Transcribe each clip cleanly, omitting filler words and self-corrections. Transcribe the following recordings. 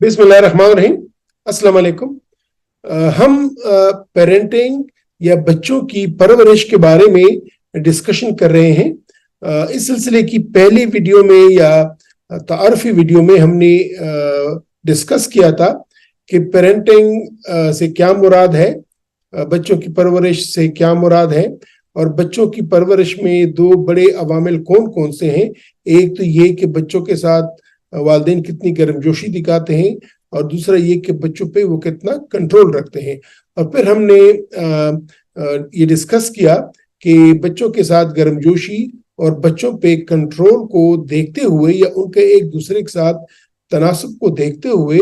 बिस्मिल्लाहिर्रहमानिर्रहीम। अस्सलाम वालेकुम। हम पेरेंटिंग या बच्चों की परवरिश के बारे में डिस्कशन कर रहे हैं। इस सिलसिले की पहली वीडियो में या तारफी वीडियो में हमने डिस्कस किया था कि पेरेंटिंग से क्या मुराद है, बच्चों की परवरिश से क्या मुराद है, और बच्चों की परवरिश में दो बड़े अवामिल कौन कौन से हैं। एक तो ये कि बच्चों के साथ वालिदैन कितनी गर्मजोशी दिखाते हैं, और दूसरा ये कि बच्चों पे वो कितना कंट्रोल रखते हैं। और फिर हमने ये डिस्कस किया कि बच्चों के साथ गर्मजोशी और बच्चों पे कंट्रोल को देखते हुए या उनके एक दूसरे के साथ तनासब को देखते हुए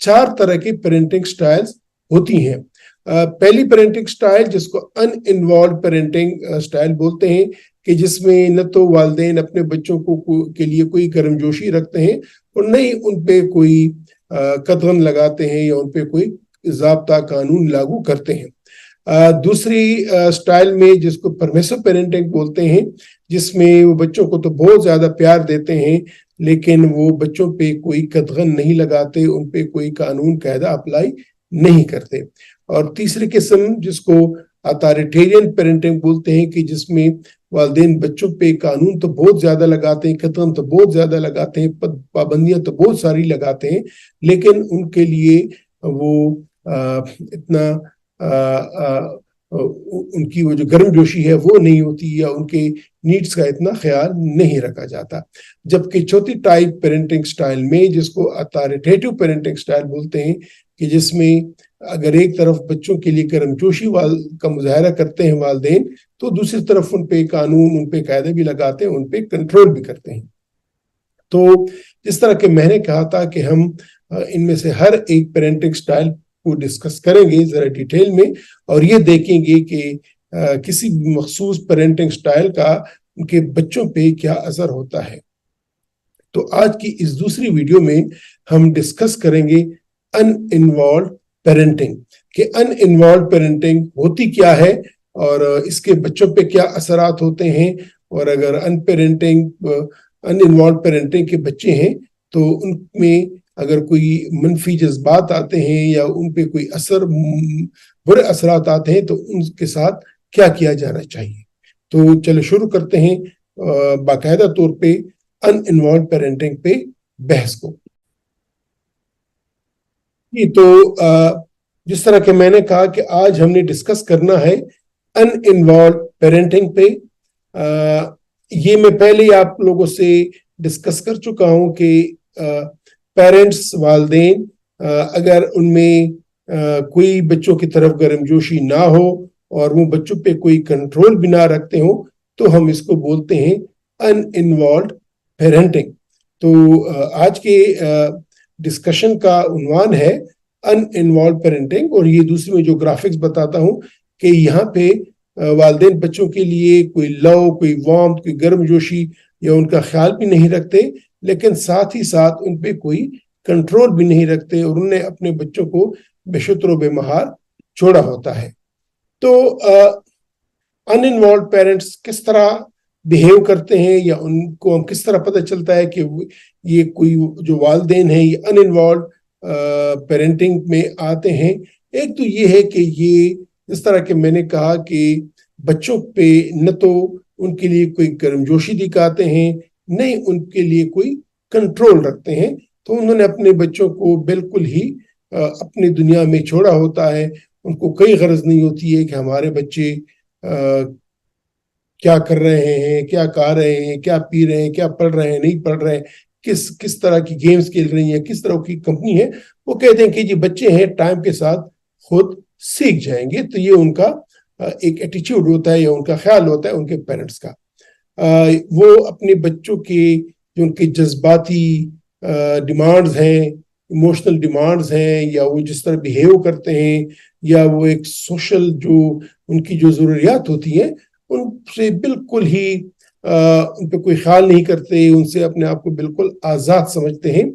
चार तरह की पेरेंटिंग स्टाइल्स होती हैं। पहली पेरेंटिंग स्टाइल जिसको अनइन्वॉल्व पेरेंटिंग स्टाइल बोलते हैं, कि जिसमें न तो वालिदैन अपने बच्चों को के लिए कोई गर्मजोशी रखते हैं और न ही उन पे कोई कदगन लगाते हैं या उन पे कोई ज़ाब्ता कानून लागू करते हैं। दूसरी स्टाइल में जिसको परमिसिव पेरेंटिंग बोलते हैं, जिसमें वो बच्चों को तो बहुत ज़्यादा प्यार देते हैं लेकिन वो बच्चों पे कोई कदगन नहीं लगाते, उन पे कोई कानून कायदा अप्लाई नहीं करते। और तीसरी किस्म जिसको अथॉरिटेरियन पेरेंटिंग बोलते हैं, कि जिसमें वालिदैन बच्चों पे कानून तो बहुत ज्यादा लगाते हैं, कदम तो बहुत ज्यादा लगाते हैं, पाबंदियां तो बहुत सारी लगाते हैं, लेकिन उनके लिए वो इतना उनकी वो जो गर्मजोशी है वो नहीं होती या उनके नीड्स का इतना ख्याल नहीं रखा जाता। जबकि चौथी टाइप पेरेंटिंग स्टाइल में जिसको अथॉरिटेटिव पेरेंटिंग स्टाइल बोलते हैं, कि जिसमें अगर एक तरफ बच्चों के लिए गर्मजोशी का मुजाहरा करते हैं वालिदैन, तो दूसरी तरफ उन पे कानून, उन पे कायदे भी लगाते हैं, उन पे कंट्रोल भी करते हैं। तो जिस तरह के मैंने कहा था कि हम इनमें से हर एक पेरेंटिंग स्टाइल को डिस्कस करेंगे जरा डिटेल में, और ये देखेंगे कि किसी भी मखसूस पेरेंटिंग स्टाइल का उनके बच्चों पे क्या असर होता है। तो आज की इस दूसरी वीडियो में हम डिस्कस करेंगे अनइन्वॉल्व पेरेंटिंग, कि अनइन्वॉल्व पेरेंटिंग होती क्या है और इसके बच्चों पे क्या असरात होते हैं, और अगर अनइन्वॉल्व पेरेंटिंग के बच्चे हैं तो उनमें अगर कोई मनफी जज्बात आते हैं या उन पे कोई बुरे असरात आते हैं तो उनके साथ क्या किया जाना चाहिए। तो चलो शुरू करते हैं बाकायदा तौर पे अनइन्वॉल्व पेरेंटिंग पे बहस को। तो जिस तरह के मैंने कहा कि आज हमने डिस्कस करना है अनइन्वॉल्व पेरेंटिंग पे। ये मैं पहले आप लोगों से डिस्कस कर चुका हूं कि पेरेंट्स, वालिदैन, अगर उनमें कोई बच्चों की तरफ गर्मजोशी ना हो और वो बच्चों पे कोई कंट्रोल भी ना रखते हो तो हम इसको बोलते हैं अनइन्वॉल्व पेरेंटिंग। तो आज के डिस्कशन का उन्वान है अनइन्वॉल्व पेरेंटिंग, और ये दूसरी में जो ग्राफिक्स बताता हूं कि यहाँ पे वालिदैन बच्चों के लिए कोई लव, कोई वार्मथ, कोई गर्मजोशी या उनका ख्याल भी नहीं रखते, लेकिन साथ ही साथ उन पे कोई कंट्रोल भी नहीं रखते और उन्होंने अपने बच्चों को बेशुतर बेमहार छोड़ा होता है। तो अनइन्वॉल्व पेरेंट्स किस तरह बिहेव करते हैं या उनको हम किस तरह पता चलता है कि ये कोई जो वालिदैन है ये अनइन्वॉल्व पेरेंटिंग में आते हैं। एक तो ये है कि ये इस तरह के मैंने कहा कि बच्चों पे न तो उनके लिए कोई गर्मजोशी दिखाते हैं, नहीं उनके लिए कोई कंट्रोल रखते हैं। तो उन्होंने अपने बच्चों को बिल्कुल ही अपनी दुनिया में छोड़ा होता है। उनको कोई गरज नहीं होती है कि हमारे बच्चे क्या कर रहे हैं, क्या खा रहे हैं, क्या पी रहे हैं, क्या पढ़ रहे हैं, नहीं पढ़ रहे हैं, किस तरह की गेम्स खेल रही हैं, किस तरह की कंपनी है। वो कहते हैं कि जी बच्चे हैं, टाइम के साथ खुद सीख जाएंगे। तो ये उनका एक एटीट्यूड होता है या उनका ख्याल होता है उनके पेरेंट्स का। वो अपने बच्चों के जो उनके जज्बाती डिमांड्स हैं, इमोशनल डिमांड्स हैं, या वो जिस तरह बिहेव करते हैं, या वो एक सोशल जो उनकी जो ज़रूरियात होती हैं उनसे बिल्कुल ही उन पर कोई ख्याल नहीं करते, उनसे अपने आप को बिल्कुल आज़ाद समझते हैं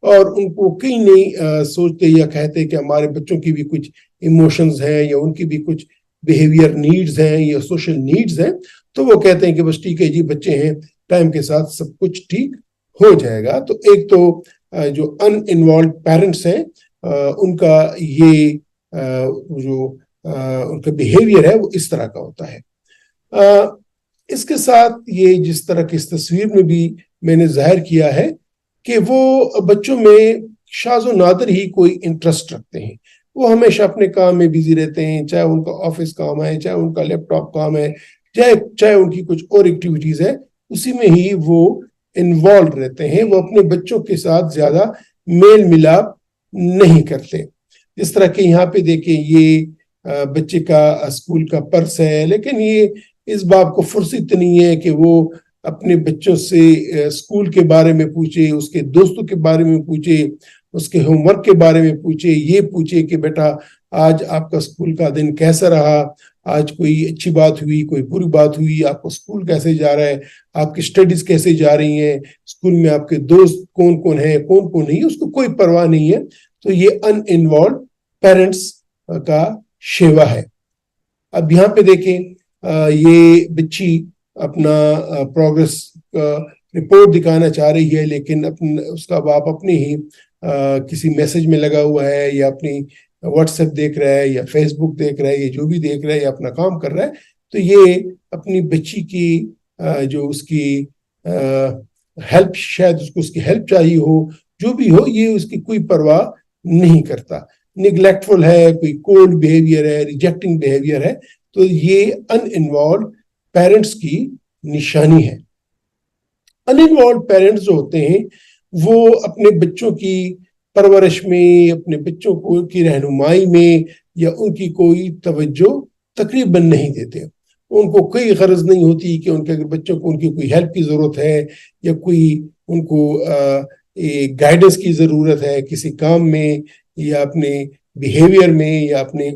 और उनको कहीं नहीं सोचते या कहते कि हमारे बच्चों की भी कुछ इमोशंस हैं या उनकी भी कुछ बिहेवियर नीड्स हैं या सोशल नीड्स हैं। तो वो कहते हैं कि बस ठीक है जी, बच्चे हैं, टाइम के साथ सब कुछ ठीक हो जाएगा। तो एक तो جو ان انوالوڈ پیرنٹس ہیں ان کا یہ جو ان کا بیہیویئر ہے وہ اس طرح کا ہوتا ہے. اس کے ساتھ یہ جس طرح کی اس تصویر میں بھی میں نے ظاہر کیا ہے کہ وہ بچوں میں شاذ و نادر ہی کوئی انٹرسٹ رکھتے ہیں. وہ ہمیشہ اپنے کام میں بزی رہتے ہیں, چاہے ان کا آفس کام ہے, چاہے ان کا لیپ ٹاپ کام ہے, چاہے ان کی کچھ اور ایکٹیویٹیز ہے, اسی میں ہی وہ انوالو رہتے ہیں. وہ اپنے بچوں کے ساتھ زیادہ میل ملاپ نہیں کرتے. جس طرح کہ یہاں پہ دیکھیں یہ بچے کا اسکول کا پرس ہے, لیکن یہ اس بات کو فرصت نہیں ہے کہ وہ اپنے بچوں سے اسکول کے بارے میں پوچھے, اس کے دوستوں کے بارے میں پوچھے, اس کے ہوم ورک کے بارے میں پوچھے. یہ پوچھے کہ بیٹا آج آپ کا اسکول کا دن کیسا رہا, آج کوئی اچھی بات ہوئی, کوئی بری بات ہوئی, آپ کو اسکول کیسے جا رہا ہے, آپ کی اسٹڈیز کیسے جا رہی ہیں, اسکول میں آپ کے دوست کون کون ہیں, کون کون نہیں, اس کو کوئی پرواہ نہیں ہے. تو یہ ان انوالوڈ پیرنٹس کا شیوا ہے. اب یہاں پہ دیکھیں یہ بچی اپنا پروگرس رپورٹ دکھانا چاہ رہی ہے, لیکن اس کا باپ اپنی ہی کسی میسج میں لگا ہوا ہے, یا اپنی واٹس ایپ دیکھ رہا ہے, یا فیس بک دیکھ رہا ہے, یا جو بھی دیکھ رہا ہے, یا اپنا کام کر رہا ہے. تو یہ اپنی بچی کی جو اس کی ہیلپ, شاید اس کو اس کی ہیلپ چاہیے ہو, جو بھی ہو, یہ اس کی کوئی پرواہ نہیں کرتا. نیگلیکٹفل ہے, کوئی کولڈ بیہیویئر ہے, ریجیکٹنگ بیہیویئر ہے. تو یہ ان انوالوڈ پیرنٹس کی نشانی ہے. ان انوالوڈ پیرنٹس جو ہوتے ہیں وہ اپنے بچوں کی پرورش میں, اپنے بچوں کو کی رہنمائی میں, یا ان کی کوئی توجہ تقریباً نہیں دیتے. ان کو کوئی غرض نہیں ہوتی کہ ان کے اگر بچوں کو ان کی کوئی ہیلپ کی ضرورت ہے, یا کوئی ان کو گائیڈنس کی ضرورت ہے کسی کام میں, یا اپنے بیہیویئر میں, یا اپنے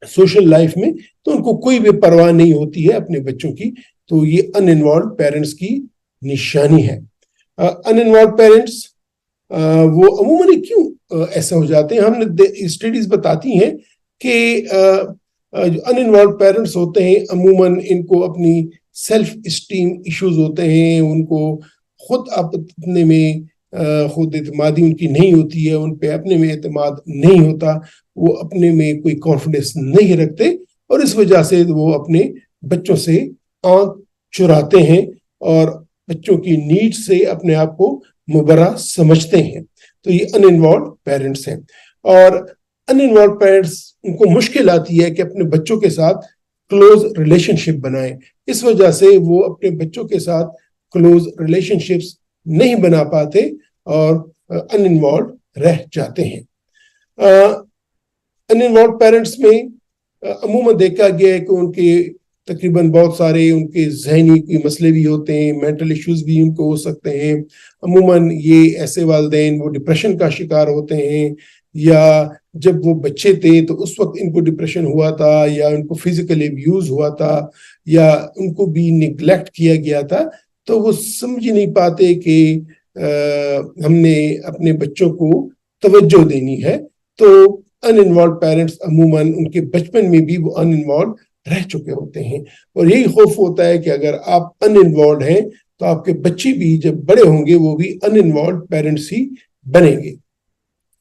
سوشل لائف میں, تو ان کو کوئی بھی پرواہ نہیں ہوتی ہے اپنے بچوں کی. تو یہ ان انوالوڈ پیرنٹس کی نشانی ہے. ان انوالوڈ پیرنٹس وہ عموماً کیوں ایسا ہو جاتے ہیں, ہم نے اسٹڈیز بتاتی ہیں کہ جو ان انوالوڈ پیرنٹس ہوتے ہیں عموماً ان کو اپنی سیلف اسٹیم ایشوز ہوتے ہیں, ان کو خود اپنے میں خود اعتمادی ان کی نہیں ہوتی ہے, ان پہ اپنے میں اعتماد نہیں ہوتا, وہ اپنے میں کوئی کانفیڈنس نہیں رکھتے, اور اس وجہ سے وہ اپنے بچوں سے آنکھ چراتے ہیں اور بچوں کی نیڈ سے اپنے آپ کو مبرا سمجھتے ہیں. تو یہ ان انوالوڈ پیرنٹس ہیں. اور ان انوالوڈ پیرنٹس ان کو مشکل آتی ہے کہ اپنے بچوں کے ساتھ کلوز ریلیشن شپ بنائیں. اس وجہ سے وہ اپنے بچوں کے ساتھ کلوز ریلیشن شپس نہیں بنا پاتے اور ان انوالوڈ رہ جاتے ہیں. ان انوالوڈ پیرنٹس میں عموماً دیکھا گیا ہے کہ ان کے تقریباً بہت سارے ان کے ذہنی کوئی مسئلے بھی ہوتے ہیں, مینٹل ایشوز بھی ان کو ہو سکتے ہیں. عموماً یہ ایسے والدین وہ ڈپریشن کا شکار ہوتے ہیں, یا جب وہ بچے تھے تو اس وقت ان کو ڈپریشن ہوا تھا, یا ان کو فزیکل ایبیوز ہوا تھا, یا ان کو بھی نیگلیکٹ کیا گیا تھا. تو وہ سمجھ نہیں پاتے کہ ہم نے اپنے بچوں کو توجہ دینی ہے. تو ان انوالوڈ پیرنٹس عموماً ان کے بچپن میں بھی وہ ان انوالوڈ رہ چکے ہوتے ہیں, اور یہی خوف ہوتا ہے کہ اگر آپ ان انوالوڈ ہیں تو آپ کے بچے بھی جب بڑے ہوں گے وہ بھی ان انوالوڈ پیرنٹس ہی بنیں گے.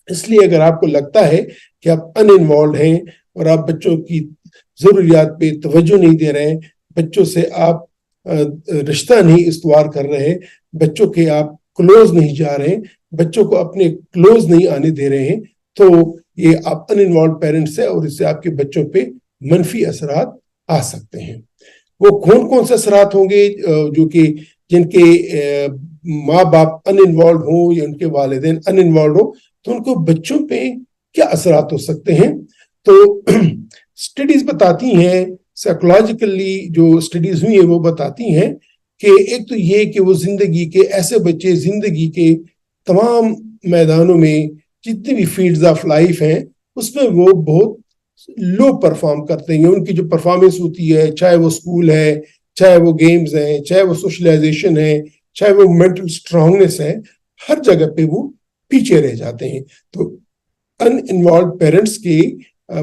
اس لیے اگر آپ کو لگتا ہے کہ آپ ان انوالوڈ ہیں اور آپ بچوں کی ضروریات پہ توجہ نہیں دے رہے ہیں, بچوں سے آپ رشتہ نہیں استوار کر رہے, بچوں کے آپ کلوز نہیں جا رہے ہیں, بچوں کو اپنے کلوز نہیں آنے دے رہے ہیں, تو یہ آپ ان انوالوڈ پیرنٹس ہیں, اور اس سے آپ کے بچوں پہ منفی اثرات آ سکتے ہیں. وہ کون سے اثرات ہوں گے جو کہ جن کے ماں باپ ان انوالوڈ ہوں یا ان کے والدین ان انوالوڈ ہوں, تو ان کو بچوں پہ کیا اثرات ہو سکتے ہیں. تو اسٹڈیز بتاتی ہیں, سائیکولوجیکلی جو اسٹڈیز ہوئی ہیں وہ بتاتی ہیں کہ ایک تو یہ کہ وہ زندگی کے ایسے بچے زندگی کے تمام میدانوں میں جتنی بھی فیلڈز آف لائف ہیں اس میں وہ بہت لو پرفارم کرتے ہیں. ان کی جو پرفارمنس ہوتی ہے, چاہے وہ اسکول ہے, چاہے وہ گیمز ہیں, چاہے وہ سوشلائزیشن ہے, چاہے وہ مینٹل اسٹرانگنیس ہے, ہر جگہ پہ وہ پیچھے رہ جاتے ہیں. تو ان انوالوڈ پیرنٹس کے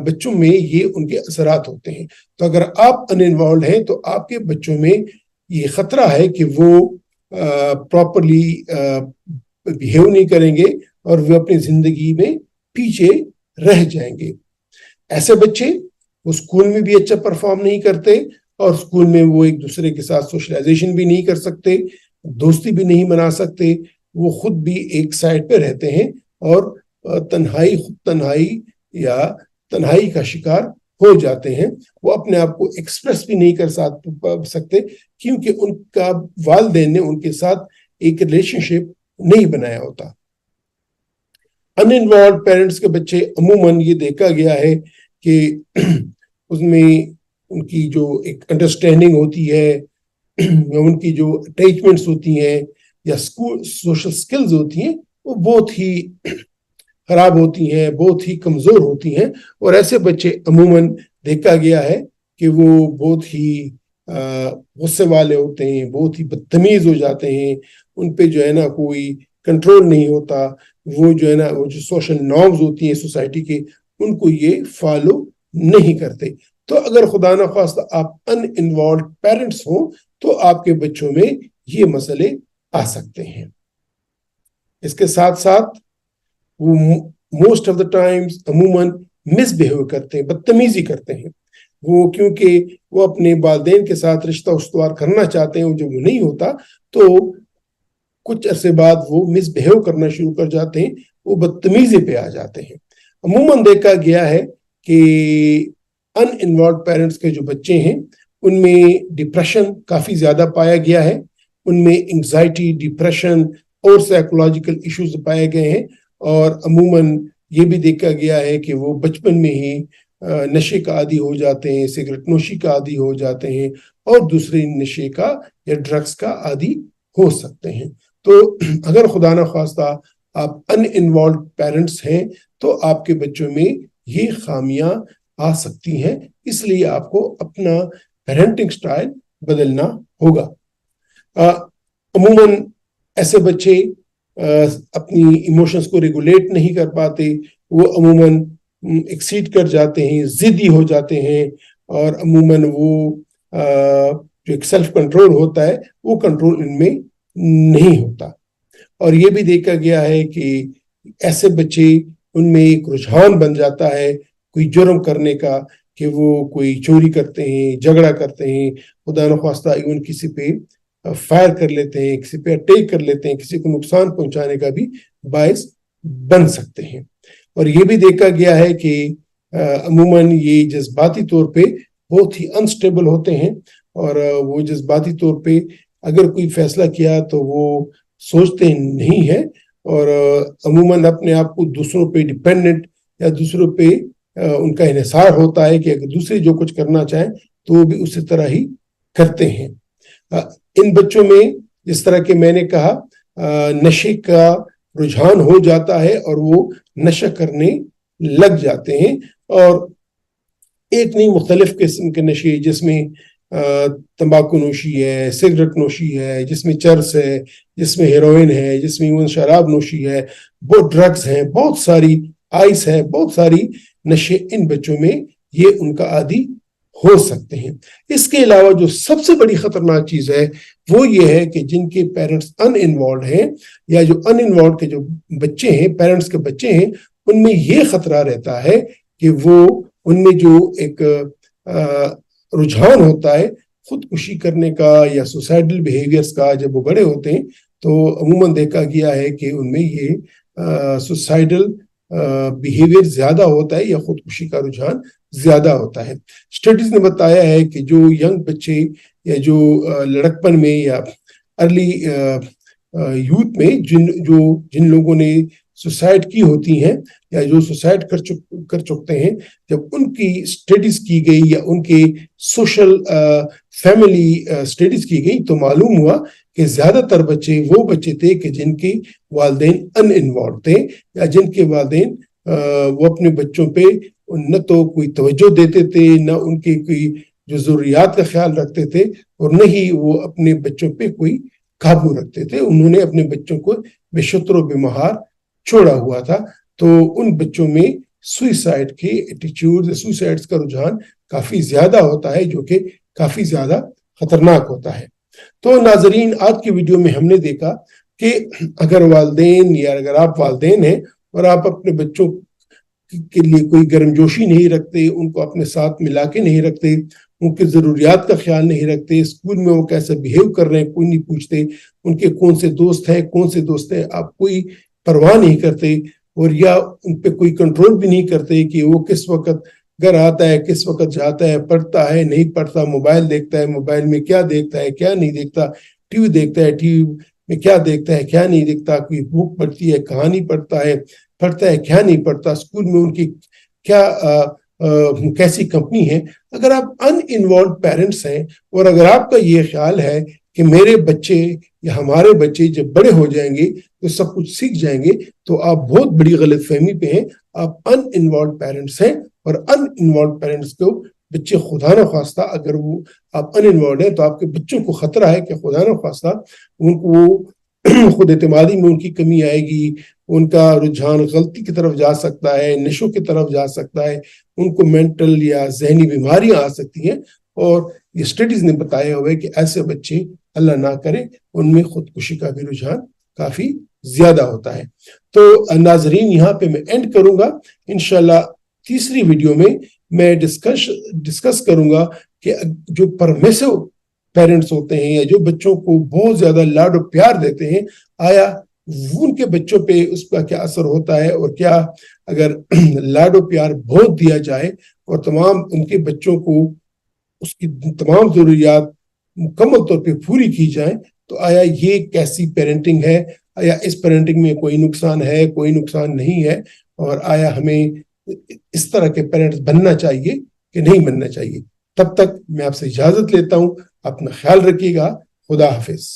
بچوں میں یہ ان کے اثرات ہوتے ہیں. تو اگر آپ ان انوالوڈ ہیں تو آپ کے بچوں میں یہ خطرہ ہے کہ وہ پراپرلی बिहेव नहीं करेंगे और वो अपनी जिंदगी में पीछे रह जाएंगे। ऐसे बच्चे वो स्कूल में भी अच्छा परफॉर्म नहीं करते और स्कूल में वो एक दूसरे के साथ सोशलाइजेशन भी नहीं कर सकते, दोस्ती भी नहीं बना सकते, वो खुद भी एक साइड पे रहते हैं और तन्हाई या तन्हाई का शिकार हो जाते हैं। वो अपने आप को एक्सप्रेस भी नहीं कर सकते क्योंकि उनका वालिदैन ने उनके साथ एक रिलेशनशिप नहीं बनाया होता। अनइन्वॉल्व पेरेंट्स के बच्चे अमूमन ये देखा गया है कि उसमें उनकी जो एक अंडरस्टैंडिंग होती है या उनकी जो अटैचमेंट्स होती हैं या स्कूल सोशल स्किल्स होती हैं वो बहुत ही खराब होती हैं, बहुत ही कमजोर होती हैं। और ऐसे बच्चे अमूमन देखा गया है कि वो बहुत ही गुस्से वाले होते हैं, बहुत ही बदतमीज हो जाते हैं, उन पे जो है ना कोई कंट्रोल नहीं होता, वो जो है ना वो जो सोशल नॉर्म्स होती हैं सोसाइटी के उनको ये फॉलो नहीं करते। तो अगर खुदा ना ख्वास्ता आप अनइन्वॉल्व पेरेंट्स हो तो आपके बच्चों में ये मसले आ सकते हैं। इसके साथ साथ वो मोस्ट ऑफ द टाइम्स अमूमन मिसबिहेव करते हैं, बदतमीजी करते हैं, वो क्योंकि वो अपने वालिदैन के साथ रिश्ता उस्तवार करना चाहते हैं, जब वो नहीं होता तो कुछ अरसे बाद वो मिसबिहेव करना शुरू कर जाते हैं, वो बदतमीजी पे आ जाते हैं। अमूमन देखा गया है कि अनइन्वॉल्व पेरेंट्स के जो बच्चे हैं उनमें डिप्रेशन काफी ज्यादा पाया गया है, उनमें एंजाइटी, डिप्रेशन और साइकोलॉजिकल इश्यूज पाए गए हैं। और अमूमन ये भी देखा गया है कि वो बचपन में ही नशे का आदी हो जाते हैं, सिगरेट नोशी का आदी हो जाते हैं और दूसरे नशे का या ड्रग्स का आदी हो सकते हैं। तो अगर खुदा ना ख्वास्ता आप अनइन्वॉल्व पेरेंट्स हैं तो आपके बच्चों में ये खामियां आ सकती हैं, इसलिए आपको अपना पेरेंटिंग स्टाइल बदलना होगा। अमूमन ऐसे बच्चे अपनी इमोशंस को रेगुलेट नहीं कर पाते, वो अमूमन एक्सीड कर जाते हैं, जिद्दी हो जाते हैं और अमूमन वो जो एक सेल्फ कंट्रोल होता है वो कंट्रोल इनमें नहीं होता। और ये भी देखा गया है कि ऐसे बच्चे उनमें एक रुझान बन जाता है कोई जुर्म करने का, कि वो कोई चोरी करते हैं, झगड़ा करते हैं, खुदा न ख्वास्ता इवन किसी पे फायर कर लेते हैं, किसी पे अटैक कर लेते हैं, किसी को नुकसान पहुंचाने का भी बायस बन सकते हैं। और ये भी देखा गया है कि अमूमन ये जज्बाती तौर पे बहुत ही अनस्टेबल होते हैं और वो जज्बाती तौर पे अगर कोई फैसला किया तो वो सोचते नहीं है और अमूमन अपने आप को दूसरों पे डिपेंडेंट या दूसरों पे उनका इन्हिसार होता है कि अगर दूसरे जो कुछ करना चाहें तो वो भी उसी तरह ही करते हैं। इन बच्चों में जिस तरह के मैंने कहा नशे का रुझान हो जाता है और वो नशा करने लग जाते हैं और एक नहीं मुख्तलिफ किस्म के नशे जिसमें तंबाकू नोशी है, सिगरेट नोशी है, जिसमें चरस है, जिसमें हेरोइन है, जिसमें शराब नोशी है, बहुत ड्रग्स हैं, बहुत सारी आइस है, बहुत सारी नशे इन बच्चों में ये उनका आदी हो सकते हैं। इसके अलावा जो सबसे बड़ी खतरनाक चीज है वो ये है कि जिनके पेरेंट्स अनइन्वॉल्व हैं या जो अनइन्वॉल्व के जो बच्चे हैं, पेरेंट्स के बच्चे हैं, उनमें ये खतरा रहता है कि वो उनमें जो एक रुझान होता है खुदकुशी करने का या सुसाइडल बिहेवियर्स का, जब वो बड़े होते हैं तो अमूमन देखा गया है कि उनमें ये सुसाइडल बिहेवियर ज्यादा होता है या खुदकुशी का रुझान ज्यादा होता है। स्टडीज ने बताया है कि जो यंग बच्चे या जो लड़कपन में या अर्ली यूथ में जिन लोगों ने सुसाइड की होती हैं या जो सुसाइड कर चुकते हैं, जब उनकी स्टडीज की गई या उनके सोशल फैमिली स्टडीज की गई तो मालूम हुआ कि ज्यादातर बच्चे वो बच्चे थे कि जिनके वालिदैन अनइन्वॉल्व थे या जिनके वालिदैन वो अपने बच्चों पे न तो कोई तवज्जो देते थे, न उनकी कोई जो जरूरियात का ख्याल रखते थे और न ही वो अपने बच्चों पे कोई काबू रखते थे। उन्होंने अपने बच्चों को बेशुतर बेमहार छोड़ा हुआ था। तो उन बच्चों में सुइसाइड के एटीट्यूड, सुइसाइड्स का रुझान काफी ज्यादा होता है, जो कि काफी ज्यादा खतरनाक होता है। तो नाजरीन, आज की वीडियो में हमने देखा کہ اگر والدین یا اگر آپ والدین ہیں اور آپ اپنے بچوں کے لیے کوئی گرم جوشی نہیں رکھتے، ان کو اپنے ساتھ ملا کے نہیں رکھتے، ان کی ضروریات کا خیال نہیں رکھتے، اسکول میں وہ کیسے بیہیو کر رہے ہیں کوئی نہیں پوچھتے، ان کے کون سے دوست ہیں آپ کوئی پرواہ نہیں کرتے، اور یا ان پہ کوئی کنٹرول بھی نہیں کرتے کہ وہ کس وقت گھر آتا ہے، کس وقت جاتا ہے، پڑھتا ہے نہیں پڑھتا، موبائل دیکھتا ہے، موبائل میں کیا دیکھتا ہے کیا نہیں دیکھتا، ٹی وی دیکھتا ہے، ٹی وی میں کیا دیکھتا ہے کیا نہیں دیکھتا، کوئی بک پڑھتی ہے، کہانی پڑھتا ہے کیا نہیں پڑھتا، اسکول میں ان کی کیا کیسی کمپنی ہے۔ اگر آپ ان انوالوڈ پیرنٹس ہیں اور اگر آپ کا یہ خیال ہے کہ میرے بچے یا ہمارے بچے جب بڑے ہو جائیں گے تو سب کچھ سیکھ جائیں گے، تو آپ بہت بڑی غلط فہمی پہ ہیں، آپ ان انوالوڈ پیرنٹس ہیں، اور ان انوالوڈ پیرنٹس کو بچے خدا نہ خواستہ اگر وہ آپ ان انوالوڈ ہیں تو آپ کے بچوں کو خطرہ ہے کہ خدا نہ خواستہ ان کو خود اعتمادی میں ان کی کمی آئے گی، ان کا رجحان غلطی کی طرف جا سکتا ہے، نشوں کی طرف جا سکتا ہے، ان کو مینٹل یا ذہنی بیماریاں آ سکتی ہیں، اور یہ اسٹڈیز نے بتایا ہوا ہے کہ ایسے بچے اللہ نہ کرے ان میں خودکشی کا بھی رجحان کافی زیادہ ہوتا ہے۔ تو ناظرین یہاں پہ میں اینڈ کروں گا، انشاءاللہ تیسری ویڈیو میں ڈسکس کروں گا کہ جو پرمیسو پیرنٹس ہوتے ہیں یا جو بچوں کو بہت زیادہ لاڈ و پیار دیتے ہیں، آیا ان کے بچوں پہ اس کا کیا اثر ہوتا ہے، اور کیا اگر لاڈ و پیار بہت دیا جائے اور تمام ان کے بچوں کو اس کی تمام ضروریات مکمل طور پہ پوری کی جائیں، تو آیا یہ کیسی پیرنٹنگ ہے، آیا اس پیرنٹنگ میں کوئی نقصان ہے کوئی نقصان نہیں ہے، اور آیا ہمیں اس طرح کے پیرنٹس بننا چاہیے کہ نہیں بننا چاہیے۔ تب تک میں آپ سے اجازت لیتا ہوں، اپنا خیال رکھیے گا، خدا حافظ۔